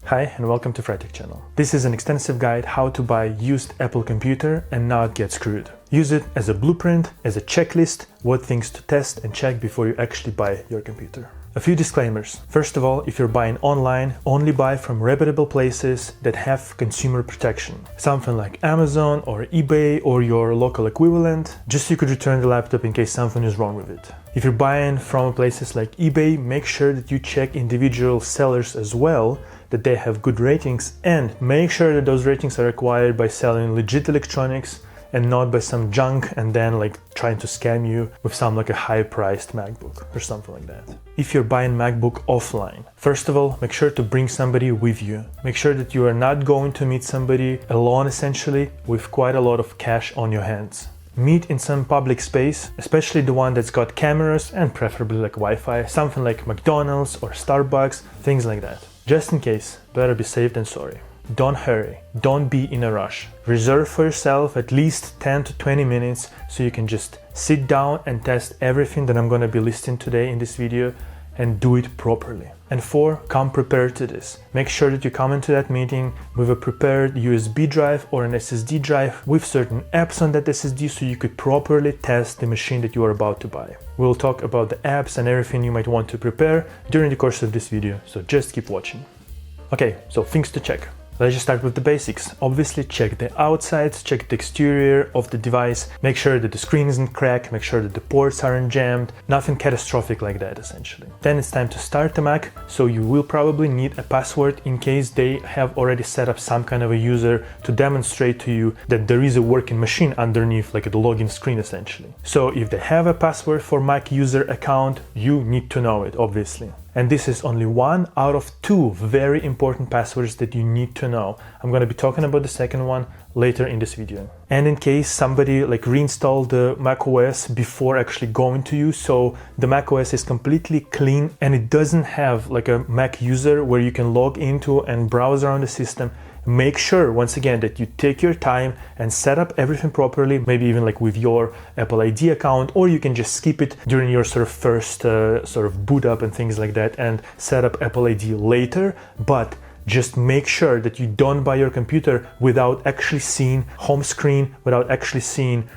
Hi and welcome to Frytech channel. This is an extensive guide how to buy used Apple computer and not get screwed. Use it as a blueprint, as a checklist, what things to test and check before you actually buy your computer. A few disclaimers. First of all, if you're buying online, only buy from reputable places that have consumer protection. Something like Amazon or eBay or your local equivalent, just so you could return the laptop in case something is wrong with it. If you're buying from places like eBay, make sure that you check individual sellers as well, that they have good ratings, and make sure that those ratings are acquired by selling legit electronics and not by some junk and then trying to scam you with some a high-priced MacBook or something like that. If you're buying MacBook offline, first of all, make sure to bring somebody with you. Make sure that you are not going to meet somebody alone, essentially, with quite a lot of cash on your hands. Meet in some public space, especially the one that's got cameras and preferably Wi-Fi, something like McDonald's or Starbucks, things like that. Just in case, better be safe than sorry. Don't hurry, don't be in a rush. Reserve for yourself at least 10 to 20 minutes so you can just sit down and test everything that I'm going to be listing today in this video and do it properly. And 4, come prepared to this. Make sure that you come into that meeting with a prepared USB drive or an SSD drive with certain apps on that SSD so you could properly test the machine that you are about to buy. We'll talk about the apps and everything you might want to prepare during the course of this video, so just keep watching. Okay, so things to check. Let's just start with the basics. Obviously, check the outsides, check the exterior of the device, make sure that the screen isn't cracked, make sure that the ports aren't jammed, nothing catastrophic like that essentially. Then it's time to start the Mac, so you will probably need a password in case they have already set up some kind of a user to demonstrate to you that there is a working machine underneath, like the login screen essentially. So if they have a password for Mac user account, you need to know it, obviously. And this is only 1 out of 2 very important passwords that you need to know. I'm going to be talking about the second one later in this video. And in case somebody reinstalled the macOS before actually going to you, so the macOS is completely clean and it doesn't have a Mac user where you can log into and browse around the system. Make sure, once again, that you take your time and set up everything properly, maybe even with your AppleID account, or you can just skip it during your first boot up and things like that and set up AppleID later. But just make sure that you don't buy your computer without actually seeing home screen, without actually seeing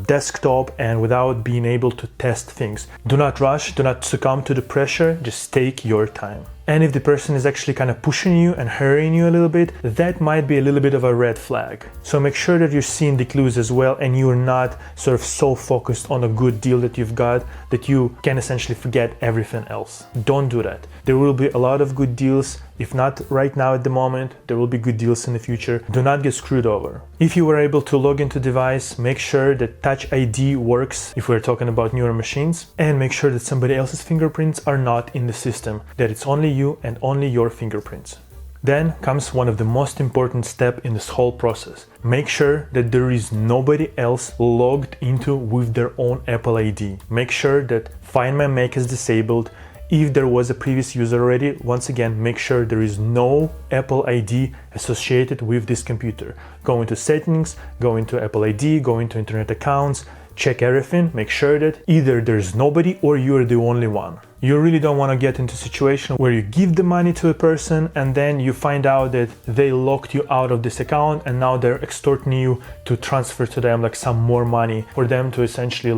desktop, and without being able to test things. Do not rush, do not succumb to the pressure, just take your time. And if the person is actually kind of pushing you and hurrying you a little bit, that might be a little bit of a red flag. So make sure that you're seeing the clues as well and you're not so focused on a good deal that you've got that you can essentially forget everything else. Don't do that. There will be a lot of good deals. If not right now at the moment, there will be good deals in the future. Do not get screwed over. If you were able to log into the device, make sure that TouchID works if we're talking about newer machines, and make sure that somebody else's fingerprints are not in the system, that it's only you and only your fingerprints. Then comes one of the most important steps in this whole process. Make sure that there is nobody else logged into with their own AppleID. Make sure that Find My Mac is disabled. If there was a previous user already, once again, make sure there is no AppleID associated with this computer. Go into settings, go into AppleID, go into internet accounts, check everything, make sure that either there's nobody or you're the only one. You really don't want to get into a situation where you give the money to a person and then you find out that they locked you out of this account and now they're extorting you to transfer to them some more money for them to essentially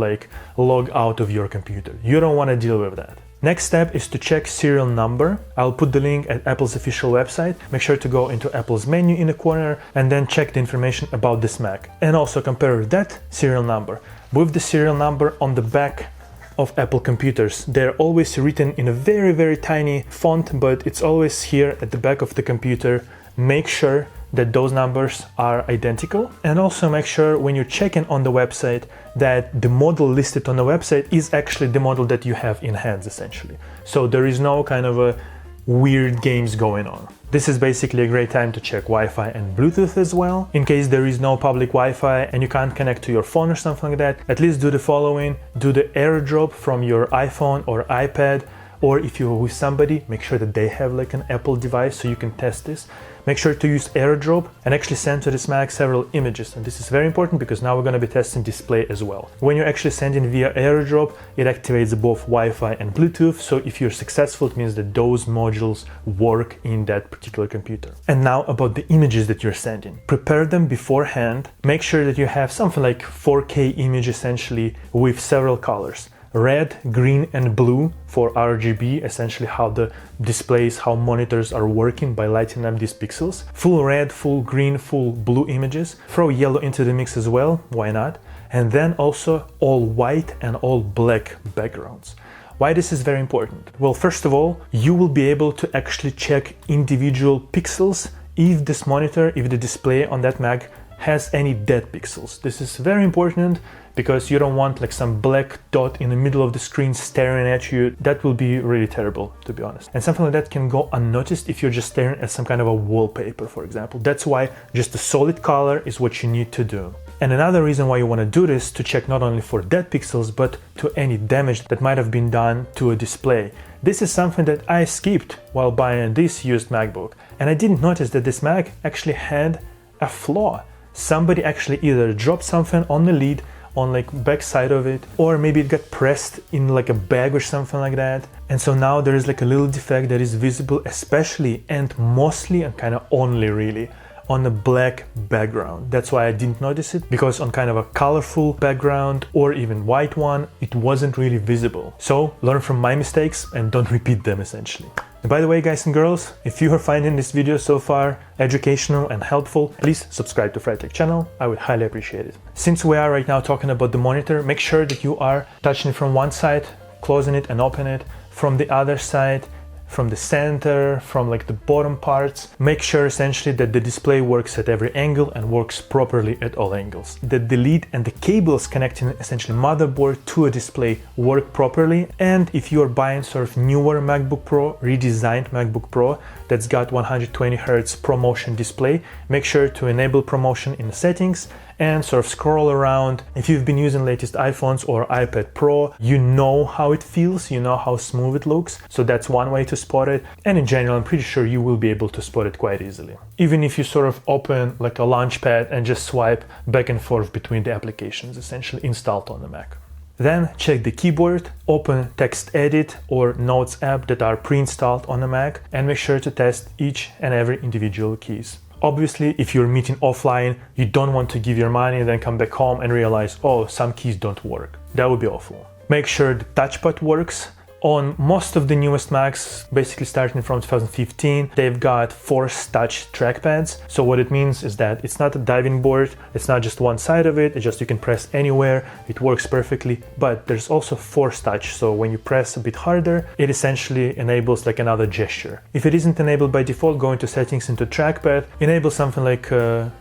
log out of your computer. You don't want to deal with that. Next step is to check serial number. I'll put the link at Apple's official website. Make sure to go into Apple's menu in the corner and then check the information about this Mac. And also compare that serial number with the serial number on the back of Apple computers. They're always written in a very, very tiny font, but it's always here at the back of the computer. Make sure that those numbers are identical, and also make sure when you're checking on the website that the model listed on the website is actually the model that you have in hands essentially. So there is no kind of a weird games going on. This is basically a great time to check Wi-Fi and Bluetooth as well. In case there is no public Wi-Fi and you can't connect to your phone or something like that, at least do the following. Do the AirDrop from your iPhone or iPad, or if you're with somebody, make sure that they have like an Apple device so you can test this. Make sure to use AirDrop and actually send to this Mac several images. And this is very important because now we're going to be testing display as well. When you're actually sending via AirDrop, it activates both Wi-Fi and Bluetooth. So if you're successful, it means that those modules work in that particular computer. And now about the images that you're sending. Prepare them beforehand. Make sure that you have something like 4K image essentially with several colors. Red, green, and blue for RGB, essentially how the displays, how monitors are working by lighting up these pixels. Full red, full green, full blue images. Throw yellow into the mix as well, why not? And then also all white and all black backgrounds. Why this is very important? Well, first of all, you will be able to actually check individual pixels if this monitor, if the display on that Mac has any dead pixels. This is very important because you don't want like some black dot in the middle of the screen staring at you. That will be really terrible, to be honest. And something like that can go unnoticed if you're just staring at some kind of a wallpaper, for example. That's why just a solid color is what you need to do. And another reason why you want to do this, to check not only for dead pixels, but to any damage that might have been done to a display. This is something that I skipped while buying this used MacBook. And I didn't notice that this Mac actually had a flaw. Somebody actually either dropped something on the lid, on like back side of it, or maybe it got pressed in like a bag or something like that. And so now there is like a little defect that is visible, especially and mostly and kind of only really on a black background. That's why I didn't notice it, because on kind of a colorful background or even white one, it wasn't really visible. So learn from my mistakes and don't repeat them essentially. And by the way, guys and girls, if you are finding this video so far educational and helpful, please subscribe to Frytech channel. I would highly appreciate it. Since we are right now talking about the monitor, make sure that you are touching it from one side, closing it and open it, from the other side, from the center, from like the bottom parts. Make sure essentially that the display works at every angle and works properly at all angles. That the lead and the cables connecting essentially motherboard to a display work properly. And if you are buying sort of newer MacBook Pro, redesigned MacBook Pro that's got 120 Hz ProMotion display, make sure to enable ProMotion in the settings and sort of scroll around. If you've been using latest iPhones or iPad Pro, you know how it feels, you know how smooth it looks. So that's one way to spot it. And in general, I'm pretty sure you will be able to spot it quite easily. Even if you sort of open like a launchpad and just swipe back and forth between the applications essentially installed on the Mac. Then check the keyboard, open TextEdit or Notes app that are pre-installed on the Mac, and make sure to test each and every individual keys. Obviously, if you're meeting offline, you don't want to give your money and then come back home and realize, oh, some keys don't work. That would be awful. Make sure the touchpad works. On most of the newest Macs, basically starting from 2015, they've got force touch trackpads. So what it means is that it's not a diving board, it's not just one side of it, it's just you can press anywhere, it works perfectly, but there's also force touch. So when you press a bit harder, it essentially enables like another gesture. If it isn't enabled by default, go into settings, into trackpad, enable something like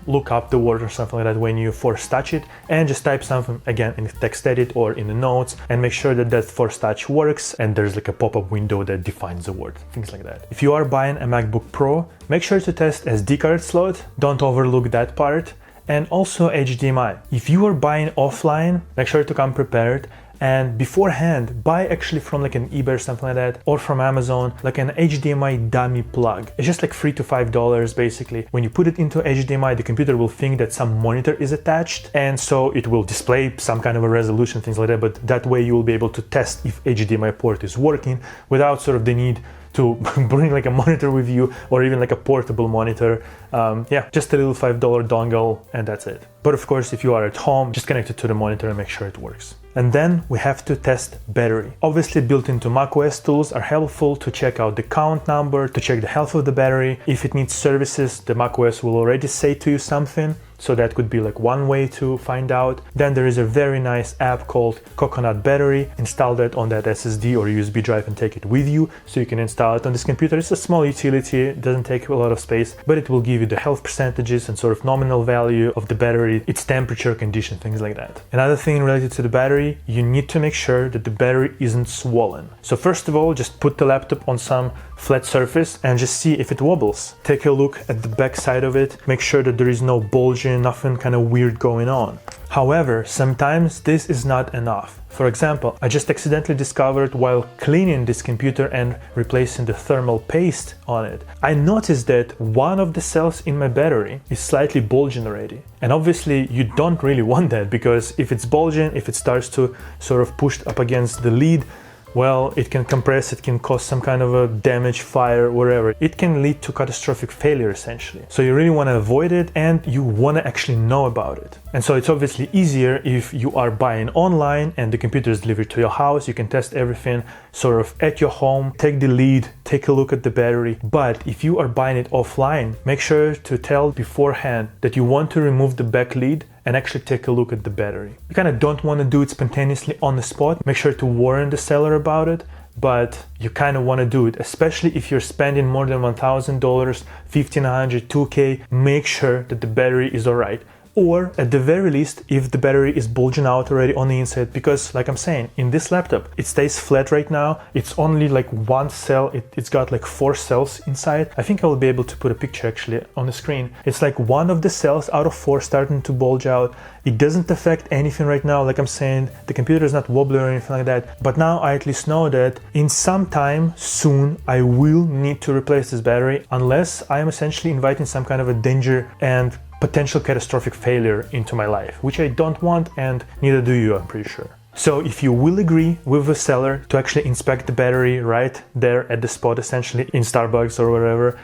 look up the word or something like that when you force touch it, and just type something again in TextEdit or in the notes and make sure that that force touch works and there's like a pop-up window that defines the word, things like that. If you are buying a MacBook Pro, make sure to test SD card slot, don't overlook that part, and also HDMI. If you are buying offline, make sure to come prepared, and beforehand buy actually from like an eBay or something like that, or from Amazon, like an HDMI dummy plug. It's just like $3 to $5 basically. When you put it into HDMI, the computer will think that some monitor is attached, and so it will display some kind of a resolution, things like that, but that way you will be able to test if HDMI port is working without sort of the need to bring like a monitor with you or even like a portable monitor. Yeah, just a little $5 dongle and that's it. But of course, if you are at home, just connect it to the monitor and make sure it works. And then we have to test battery. Obviously, built into macOS tools are helpful to check out the count number, to check the health of the battery. If it needs services, the macOS will already say to you something. So that could be like one way to find out. Then there is a very nice app called Coconut Battery. Install that on that SSD or USB drive and take it with you so you can install it on this computer. It's a small utility, it doesn't take a lot of space, but it will give you the health percentages and sort of nominal value of the battery, its temperature, condition, things like that. Another thing related to the battery, you need to make sure that the battery isn't swollen. So first of all, just put the laptop on some flat surface and just see if it wobbles. Take a look at the back side of it, make sure that there is no bulging, nothing kind of weird going on. However, sometimes this is not enough. For example, I just accidentally discovered while cleaning this computer and replacing the thermal paste on it, I noticed that one of the cells in my battery is slightly bulging already. And obviously you don't really want that, because if it's bulging, if it starts to sort of push up against the lid, well, it can compress, it can cause some kind of a damage, fire, whatever. It can lead to catastrophic failure essentially. So you really want to avoid it, and you want to actually know about it. And so it's obviously easier if you are buying online and the computer is delivered to your house. You can test everything sort of at your home, take the lead, take a look at the battery. But if you are buying it offline, make sure to tell beforehand that you want to remove the back lid and actually take a look at the battery. You kind of don't want to do it spontaneously on the spot. Make sure to warn the seller about it, but you kind of want to do it, especially if you're spending more than $1,000, $1,500, $2K. Make sure that the battery is all right. Or at the very least, if the battery is bulging out already on the inside, because like I'm saying, in this laptop, it stays flat right now. It's only like one cell. It's got like 4 cells inside. I think I will be able to put a picture actually on the screen. It's like one of the cells out of 4 starting to bulge out. It doesn't affect anything right now. Like I'm saying, the computer is not wobbly or anything like that. But now I at least know that in some time soon, I will need to replace this battery, unless I am essentially inviting some kind of a danger and potential catastrophic failure into my life, which I don't want, and neither do you, I'm pretty sure. So if you will agree with the seller to actually inspect the battery right there at the spot, essentially in Starbucks or wherever,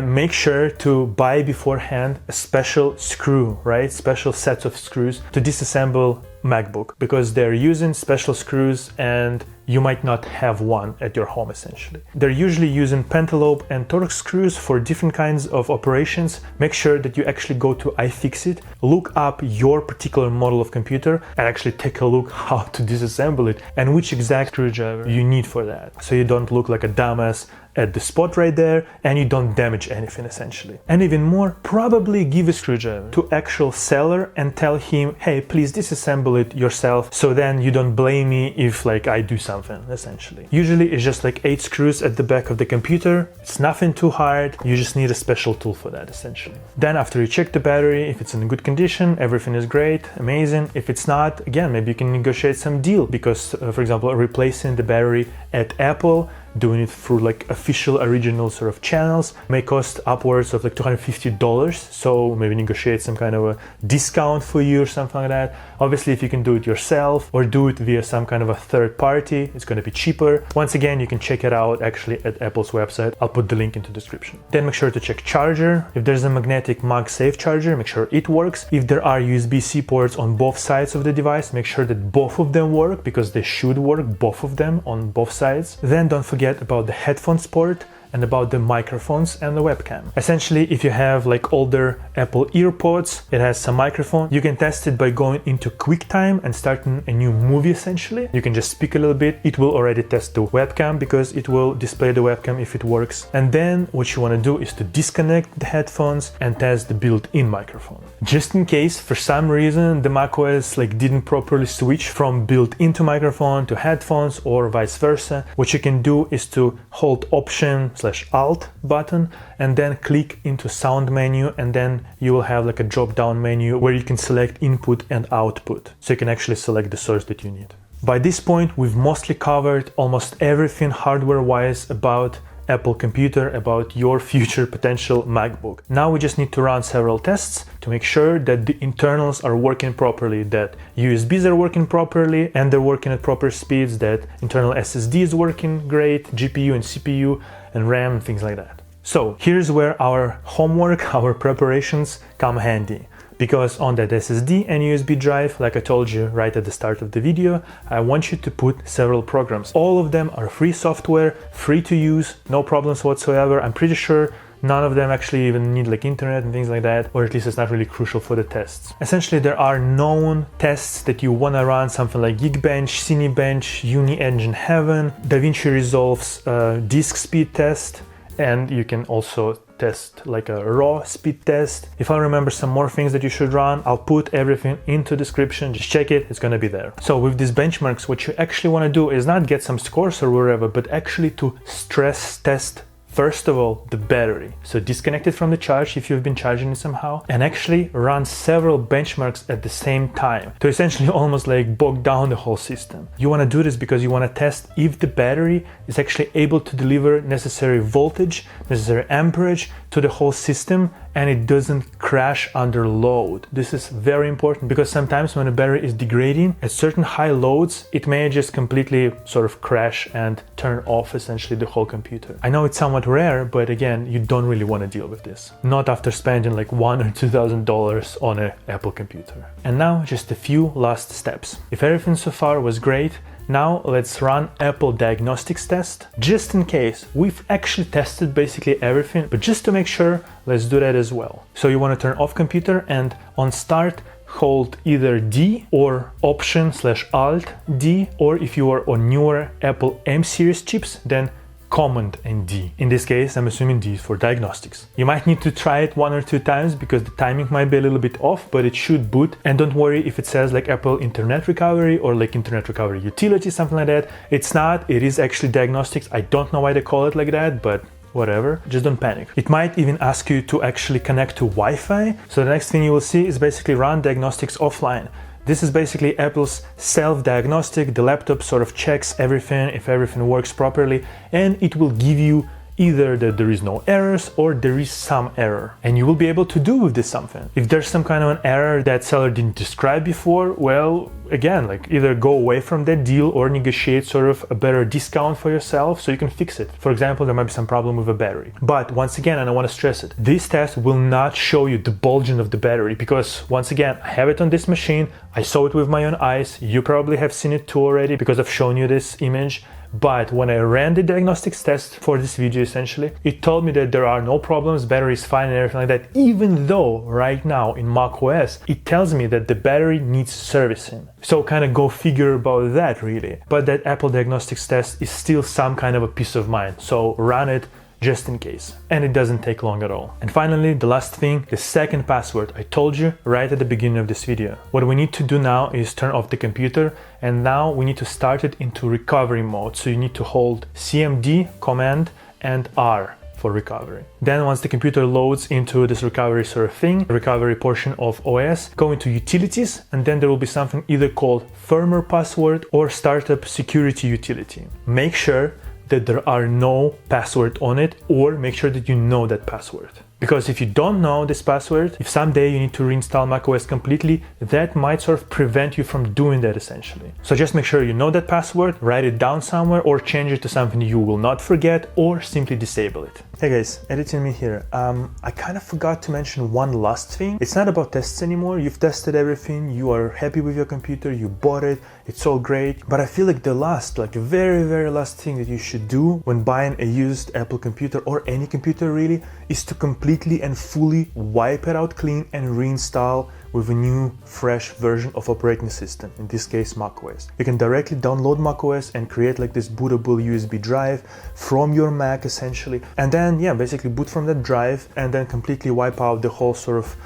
make sure to buy beforehand a special screw, right? Special sets of screws to disassemble MacBook, because they're using special screws and you might not have one at your home essentially. They're usually using Pentalobe and Torx screws for different kinds of operations. Make sure that you actually go to iFixit, look up your particular model of computer and actually take a look how to disassemble it and which exact screwdriver you need for that. So you don't look like a dumbass at the spot right there and you don't damage anything essentially. And even more, probably give a screwdriver to actual seller and tell him, hey, please disassemble it yourself, so then you don't blame me if like I do something essentially. Usually it's just like 8 screws at the back of the computer. It's nothing too hard. You just need a special tool for that essentially. Then after you check the battery, if it's in good condition, everything is great, amazing. If it's not, again, maybe you can negotiate some deal, because for example, replacing the battery at Apple, doing it through like official original sort of channels, may cost upwards of like $250. So maybe negotiate some kind of a discount for you or something like that. Obviously, if you can do it yourself or do it via some kind of a third party, it's going to be cheaper. Once again, you can check it out actually at Apple's website. I'll put the link into the description. Then make sure to check charger. If there's a magnetic MagSafe charger, make sure it works. If there are USB-C ports on both sides of the device, make sure that both of them work, because they should work, both of them on both sides. Then don't forget about the headphones port and about the microphones and the webcam. Essentially, if you have like older Apple EarPods, it has some microphone. You can test it by going into QuickTime and starting a new movie essentially. You can just speak a little bit. It will already test the webcam because it will display the webcam if it works. And then what you want to do is to disconnect the headphones and test the built-in microphone. Just in case for some reason the macOS like didn't properly switch from built-into microphone to headphones or vice versa, what you can do is to hold Option/Alt button and then click into sound menu, and then you will have like a drop down menu where you can select input and output, so you can actually select the source that you need. By this point, we've mostly covered almost everything hardware wise about Apple computer, about your future potential MacBook. Now we just need to run several tests to make sure that the internals are working properly, that USBs are working properly and they're working at proper speeds, that internal SSD is working great, GPU and CPU and RAM and things like that. So here's where our homework, our preparations come handy. Because on that SSD and USB drive, like I told you right at the start of the video, I want you to put several programs. All of them are free software, free to use, no problems whatsoever. I'm pretty sure none of them actually even need like internet and things like that, or at least it's not really crucial for the tests. Essentially, there are known tests that you want to run, something like Geekbench, Cinebench, Uni-Engine Heaven, DaVinci Resolve's disk speed test, and you can also test like a raw speed test. If I remember some more things that you should run, I'll put everything into description. Just check it, it's gonna be there. So with these benchmarks, what you actually want to do is not get some scores or whatever, but actually to stress test First of all, the battery. So disconnect it from the charge if you've been charging it somehow, and actually run several benchmarks at the same time to essentially almost like bog down the whole system. You want to do this because you want to test if the battery is actually able to deliver necessary voltage, necessary amperage to the whole system, and it doesn't crash under load. This is very important because sometimes when a battery is degrading at certain high loads, it may just completely sort of crash and turn off essentially the whole computer. I know it's somewhat rare, but again, you don't really want to deal with this. Not after spending like $1,000 or $2,000 on an Apple computer. And now just a few last steps. If everything so far was great, now let's run Apple Diagnostics test. Just in case, we've actually tested basically everything, but just to make sure, let's do that as well. So you want to turn off computer and on start, hold either D or Option/Alt D, or if you are on newer Apple M series chips, then Command and D. In this case, I'm assuming D for diagnostics. You might need to try it 1 or 2 times because the timing might be a little bit off, but it should boot. And don't worry if it says like Apple Internet Recovery or like Internet Recovery Utility, something like that. It's not, it is actually diagnostics. I don't know why they call it like that, but whatever, just don't panic. It might even ask you to actually connect to Wi-Fi. So the next thing you will see is basically run diagnostics offline. This is basically Apple's self-diagnostic. The laptop sort of checks everything, if everything works properly, and it will give you either that there is no errors or there is some error. And you will be able to do with this something. If there's some kind of an error that seller didn't describe before, well, again, like either go away from that deal or negotiate sort of a better discount for yourself so you can fix it. For example, there might be some problem with a battery. But once again, and I want to stress it, this test will not show you the bulging of the battery because once again, I have it on this machine. I saw it with my own eyes. You probably have seen it too already because I've shown you this image. But when I ran the diagnostics test for this video essentially, it told me that there are no problems, battery is fine and everything like that, even though right now in macOS, it tells me that the battery needs servicing. So kind of go figure about that really. But that Apple Diagnostics test is still some kind of a peace of mind. So run it just in case. And it doesn't take long at all. And finally, the last thing, the second password. I told you right at the beginning of this video. What we need to do now is turn off the computer, and now we need to start it into recovery mode. So you need to hold CMD, Command, and R for recovery. Then once the computer loads into this recovery sort of thing, the recovery portion of OS, go into utilities, and then there will be something either called firmware password or startup security utility. Make sure that there are no password on it, or make sure that you know that password. Because if you don't know this password, if someday you need to reinstall macOS completely, that might sort of prevent you from doing that essentially. So just make sure you know that password, write it down somewhere, or change it to something you will not forget, or simply disable it. Hey guys, editing me here. I kind of forgot to mention one last thing. It's not about tests anymore. You've tested everything, you are happy with your computer, you bought it, it's all great. But I feel like the last, like very, very last thing that you should do when buying a used Apple computer or any computer really is to completely and fully wipe it out clean and reinstall with a new, fresh version of operating system, in this case macOS. You can directly download macOS and create like this bootable USB drive from your Mac essentially, and then yeah, basically boot from that drive and then completely wipe out the whole sort of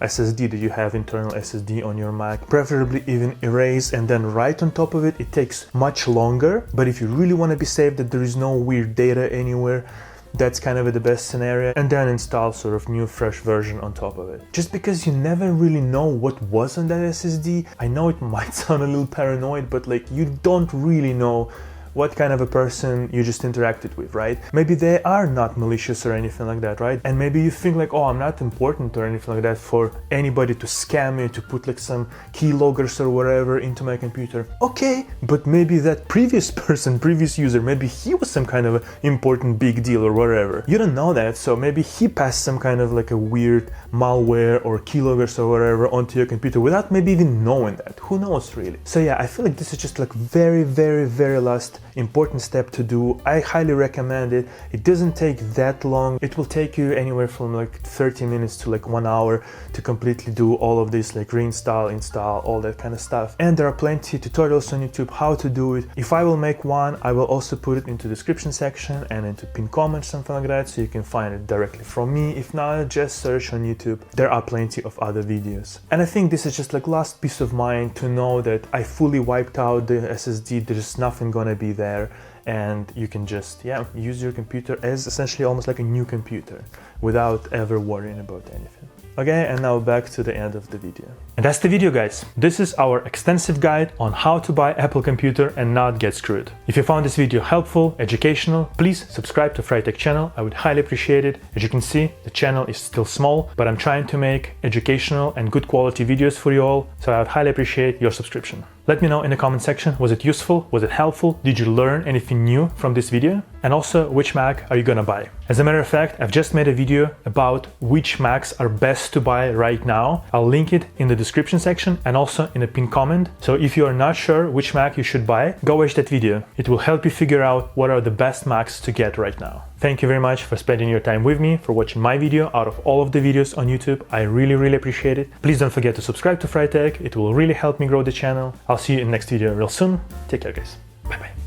SSD that you have, internal SSD on your Mac, preferably even erase and then write on top of it. It takes much longer, but if you really want to be safe that there is no weird data anywhere, that's kind of the best scenario, and then install sort of new fresh version on top of it. Just because you never really know what was on that SSD, I know it might sound a little paranoid, but like you don't really know what kind of a person you just interacted with, right? Maybe they are not malicious or anything like that, right? And maybe you think like, oh, I'm not important or anything like that for anybody to scam me, to put like some keyloggers or whatever into my computer. Okay, but maybe that previous person, previous user, maybe he was some kind of an important big deal or whatever. You don't know that, so maybe he passed some kind of like a weird malware or keyloggers or whatever onto your computer without maybe even knowing that. Who knows really? So yeah, I feel like this is just like very, very, very last important step to do. I highly recommend it. It doesn't take that long. It will take you anywhere from like 30 minutes to like 1 hour to completely do all of this, like reinstall, install, all that kind of stuff. And there are plenty of tutorials on YouTube how to do it. If I will make one, I will also put it into the description section and into pinned comments, something like that, so you can find it directly from me. If not, just search on YouTube. There are plenty of other videos. And I think this is just like last peace of mind to know that I fully wiped out the SSD. There's nothing gonna be there, and you can just use your computer as essentially almost like a new computer without ever worrying about anything. Okay, and now back to the end of the video. And that's the video, guys. This is our extensive guide on how to buy Apple computer and not get screwed. If you found this video helpful, educational, please subscribe to Frytech channel. I would highly appreciate it. As you can see, the channel is still small, but I'm trying to make educational and good quality videos for you all, so I would highly appreciate your subscription. Let me know in the comment section, was it useful? Was it helpful? Did you learn anything new from this video? And also, which Mac are you gonna buy? As a matter of fact, I've just made a video about which Macs are best to buy right now. I'll link it in the description section and also in a pinned comment. So if you are not sure which Mac you should buy, go watch that video. It will help you figure out what are the best Macs to get right now. Thank you very much for spending your time with me, for watching my video out of all of the videos on YouTube. I really appreciate it. Please don't forget to subscribe to Frytech. It will really help me grow the channel. I'll see you in the next video real soon. Take care, guys. Bye bye.